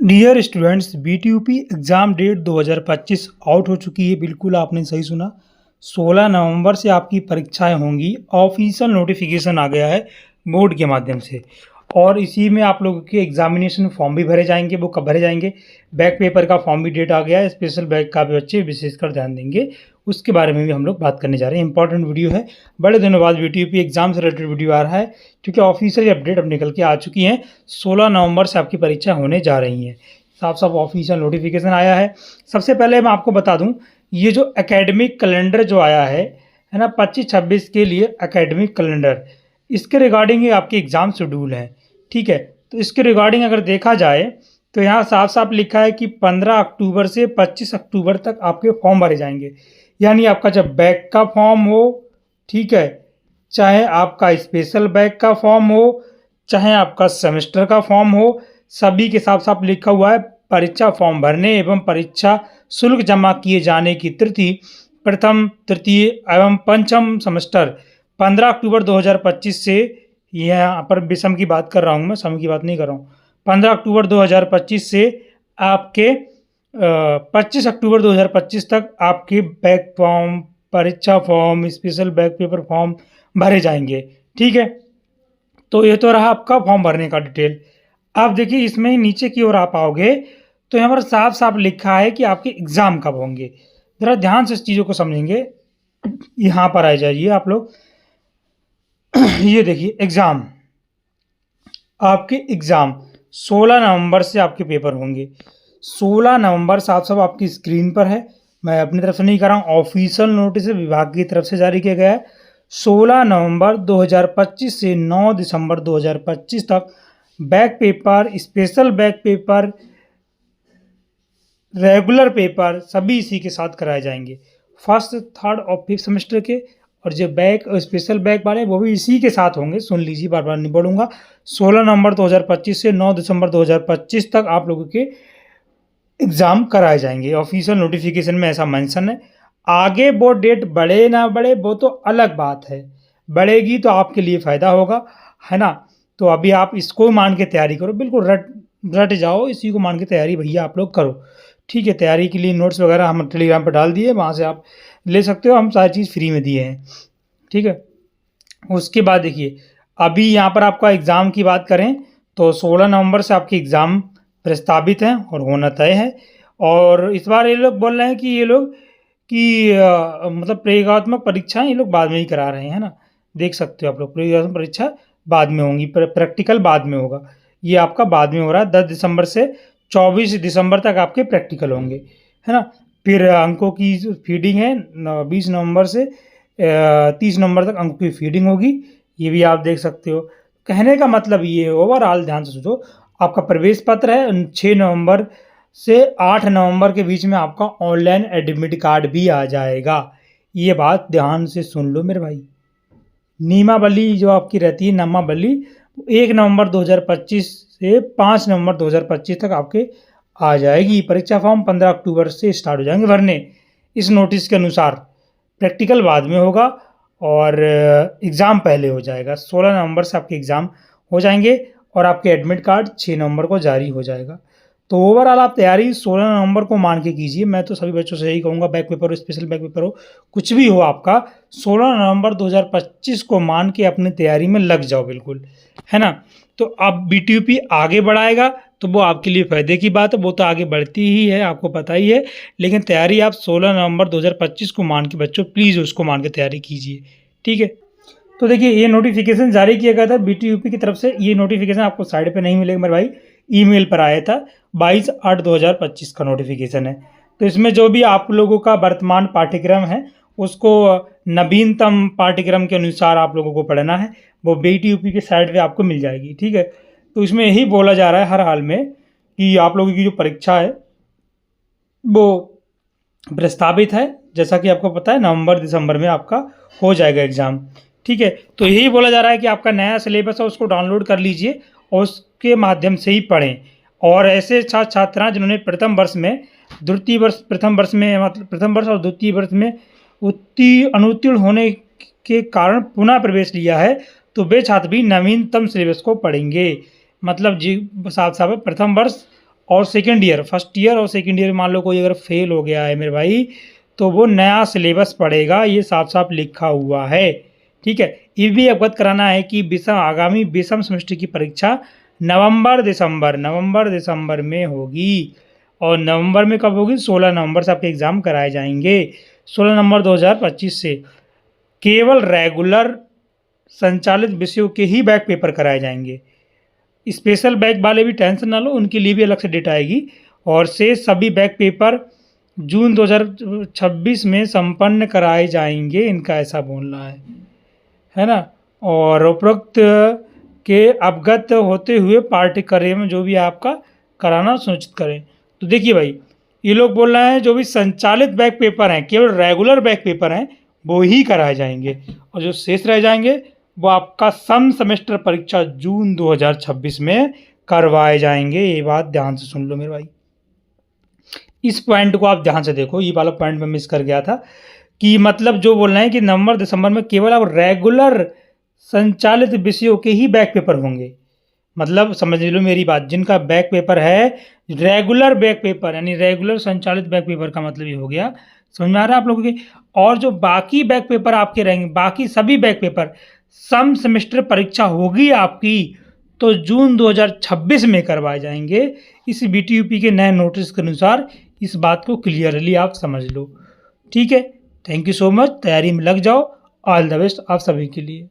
Dear students, BTUP exam date 2025 out हो चुकी है। बिल्कुल आपने सही सुना। 16 नवंबर से आपकी परीक्षाएं होंगी। ऑफिशियल नोटिफिकेशन आ गया है बोर्ड के माध्यम से, और इसी में आप लोगों के एग्जामिनेशन फॉर्म भी भरे जाएंगे। वो कब भरे जाएंगे? बैक पेपर का फॉर्म भी डेट आ गया है। स्पेशल बैक का भी बच्चे विशेषकर ध्यान देंगे, उसके बारे में भी हम लोग बात करने जा रहे हैं। इंपॉर्टेंट वीडियो है, बड़े दिनों बाद बीटीयूपी एग्जाम से रिलेटेड वीडियो आ रहा है, क्योंकि ऑफिशियल अपडेट अब निकल के आ चुकी हैं। 16 नवंबर से आपकी परीक्षा होने जा रही है। साफ साफ ऑफिशियल नोटिफिकेशन आया है। सबसे पहले मैं आपको बता दूं, ये जो एकेडमिक कैलेंडर जो आया है ना, 25-26 के लिए एकेडमिक कैलेंडर, इसके रिगार्डिंग ही आपके एग्ज़ाम शेड्यूल है। ठीक है, तो इसके रिगार्डिंग अगर देखा जाए तो यहाँ साफ साफ लिखा है कि 15 अक्टूबर से 25 अक्टूबर तक आपके फॉर्म भरे जाएंगे। यानी आपका जब बैक का फॉर्म हो, ठीक है, चाहे आपका स्पेशल बैक का फॉर्म हो, चाहे आपका सेमेस्टर का फॉर्म हो, सभी के साफ साफ लिखा हुआ है परीक्षा फॉर्म भरने एवं परीक्षा शुल्क जमा किए जाने की तिथि प्रथम, तृतीय एवं पंचम सेमेस्टर 15 अक्टूबर 2025 से, यहाँ पर विषम की बात कर रहा हूँ मैं, सम की बात नहीं कर रहा हूँ। 15 अक्टूबर 2025 से आपके 25 अक्टूबर 2025 तक आपके बैक फॉर्म, परीक्षा form, special back paper form भरे जाएंगे। ठीक है, तो ये तो रहा आपका फॉर्म भरने का डिटेल। अब देखिए, इसमें ही नीचे की ओर आप आओगे तो यहाँ पर साफ साफ लिखा है कि आपके एग्ज़ाम कब होंगे। ज़रा ध्यान से इस चीज़ों को समझेंगे। यहाँ पर आ जाइए आप लोग। ये देखिए एग्ज़ाम, आपके एग्ज़ाम 16 नवंबर से आपके पेपर होंगे। 16 नवंबर साफ साफ आपकी स्क्रीन पर है, मैं अपनी तरफ से नहीं कर रहा हूँ, ऑफिशियल नोटिस विभाग की तरफ से जारी किया गया है। 16 नवंबर 2025 से 9 दिसंबर 2025 तक back paper, special back paper, regular paper सभी इसी के साथ कराए जाएंगे। फर्स्ट, थर्ड और फिफ्थ सेमेस्टर के, और जो बैक और स्पेशल बैक वाले वो भी इसी के साथ होंगे। सुन लीजिए, बार बार नहीं बोलूँगा। 16 नवंबर 2025 से 9 दिसंबर 2025 तक आप लोगों के एग्ज़ाम कराए जाएंगे। ऑफिशियल नोटिफिकेशन में ऐसा मेंशन है। आगे वो डेट बढ़े ना बढ़े वो तो अलग बात है, बढ़ेगी तो आपके लिए फ़ायदा होगा, है ना। तो अभी आप इसको मान के तैयारी करो, बिल्कुल रट जाओ, इसी को मान के तैयारी भैया आप लोग करो। ठीक है, तैयारी के लिए नोट्स वगैरह हम टेलीग्राम पर डाल दिए, वहाँ से आप ले सकते हो, हम सारी चीज़ फ्री में दिए हैं। ठीक है, उसके बाद देखिए, अभी यहाँ पर आपका एग्ज़ाम की बात करें तो 16 नवंबर से आपके एग्ज़ाम प्रस्तावित हैं और होना तय है। और इस बार ये लोग बोल रहे हैं कि ये लोग कि मतलब प्रयोगात्मक परीक्षाएं ये लोग बाद में ही करा रहे हैं, है ना। देख सकते हो आप लोग, प्रयोगात्मक परीक्षा बाद में होंगी, प्रैक्टिकल बाद में होगा। ये आपका बाद में हो रहा है। 10 दिसंबर से 24 दिसंबर तक आपके प्रैक्टिकल होंगे, है ना। फिर अंकों की फीडिंग है, 20 नवंबर से 30 नवंबर तक अंकों की फीडिंग होगी। ये भी आप देख सकते हो। कहने का मतलब ये है, ओवरऑल ध्यान से सोचो, आपका प्रवेश पत्र है 6 नवंबर से 8 नवंबर के बीच में आपका ऑनलाइन एडमिट कार्ड भी आ जाएगा। ये बात ध्यान से सुन लो मेरे भाई। नियमावली जो आपकी रहती है, नामावली, 1 नवंबर 2025 से 5 नवंबर 2025 तक आपके आ जाएगी। परीक्षा फॉर्म 15 अक्टूबर से स्टार्ट हो जाएंगे भरने। इस नोटिस के अनुसार प्रैक्टिकल बाद में होगा और एग्ज़ाम पहले हो जाएगा। 16 नवंबर से आपके एग्ज़ाम हो जाएंगे और आपके एडमिट कार्ड 6 नवंबर को जारी हो जाएगा। तो ओवरऑल आप तैयारी 16 नवंबर को मान के कीजिए। मैं तो सभी बच्चों से यही कहूँगा, बैक पेपर हो, स्पेशल बैक पेपर हो, कुछ भी हो आपका, 16 नवंबर 2025 को मान के अपनी तैयारी में लग जाओ, बिल्कुल, है ना। तो अब बीटीयूपी आगे बढ़ाएगा तो वो आपके लिए फ़ायदे की बात है, वो तो आगे बढ़ती ही है, आपको पता ही है। लेकिन तैयारी आप 16 नवंबर 2025 को मान के बच्चों प्लीज़ उसको मान के तैयारी कीजिए। ठीक है, तो देखिए ये नोटिफिकेशन जारी किया गया था बीटीयूपी की तरफ से। ये नोटिफिकेशन आपको साइड पे नहीं मिलेगा मेरे भाई, ईमेल पर आया था। 22/8/2025 का नोटिफिकेशन है। तो इसमें जो भी आप लोगों का वर्तमान पाठ्यक्रम है उसको नवीनतम पाठ्यक्रम के अनुसार आप लोगों को पढ़ना है, वो बीटीयूपी के साइड पे आपको मिल जाएगी। ठीक है, तो इसमें यही बोला जा रहा है हर हाल में कि आप लोगों की जो परीक्षा है वो प्रस्तावित है। जैसा कि आपको पता है, नवंबर दिसंबर में आपका हो जाएगा एग्ज़ाम। ठीक है, तो यही बोला जा रहा है कि आपका नया सिलेबस है उसको डाउनलोड कर लीजिए और उसके माध्यम से ही पढ़ें। और ऐसे छात्राएं जिन्होंने प्रथम वर्ष में, द्वितीय वर्ष, प्रथम वर्ष में, मतलब प्रथम वर्ष और द्वितीय वर्ष में अनुत्तीर्ण होने के कारण पुनः प्रवेश लिया है, तो वे छात्र भी नवीनतम सिलेबस को पढ़ेंगे। मतलब जी साफ साफ है, प्रथम वर्ष और सेकंड ईयर, फर्स्ट ईयर और सेकंड ईयर मान लो कोई अगर फेल हो गया है मेरे भाई, तो वो नया सिलेबस पढ़ेगा, ये साफ-साफ लिखा हुआ है। ठीक है? ये भी अवगत कराना है कि आगामी विषम सेमेस्टर की परीक्षा नवंबर-दिसंबर में होगी। और नवंबर में कब होगी? 16 नवंबर से आपके एग्ज़ाम कराए जाएंगे, 16 नवंबर 2025 से। केवल रेगुलर संचालित विषयों के ही बैक पेपर कराए जाएंगे। स्पेशल बैक वाले भी टेंशन ना लो, उनके लिए भी अलग से डेट आएगी। और शेष सभी बैक पेपर जून 2026 में संपन्न कराए जाएंगे, इनका ऐसा बोलना है ना। और उपरोक्त के अवगत होते हुए पाठ्यक्रम जो भी आपका कराना सुनिश्चित करें। तो देखिए भाई, ये लोग बोल रहे हैं जो भी संचालित बैक पेपर हैं, केवल रेगुलर बैक पेपर हैं, वो ही कराए जाएंगे, और जो शेष रह जाएंगे वो आपका सम सेमेस्टर परीक्षा जून 2026 में करवाए जाएंगे। ये बात ध्यान से सुन लो मेरे भाई, इस पॉइंट को आप ध्यान से देखो, ये वाला पॉइंट मैं मिस कर गया था कि मतलब जो बोल रहे हैं कि नवंबर दिसंबर में केवल अब रेगुलर संचालित विषयों के ही बैक पेपर होंगे। मतलब समझ लो मेरी बात, जिनका बैक पेपर है रेगुलर बैक पेपर, यानी रेगुलर संचालित बैक पेपर का मतलब ये हो गया, समझ में आ रहा है आप लोगों के। और जो बाकी बैक पेपर आपके रहेंगे, बाकी सभी बैक पेपर सम सेमेस्टर परीक्षा होगी आपकी तो जून 2026 में करवाए जाएंगे। इस बीटीयूपी के नए नोटिस के अनुसार इस बात को क्लियरली आप समझ लो। ठीक है, थैंक यू सो मच, तैयारी में लग जाओ। ऑल द बेस्ट आप सभी के लिए।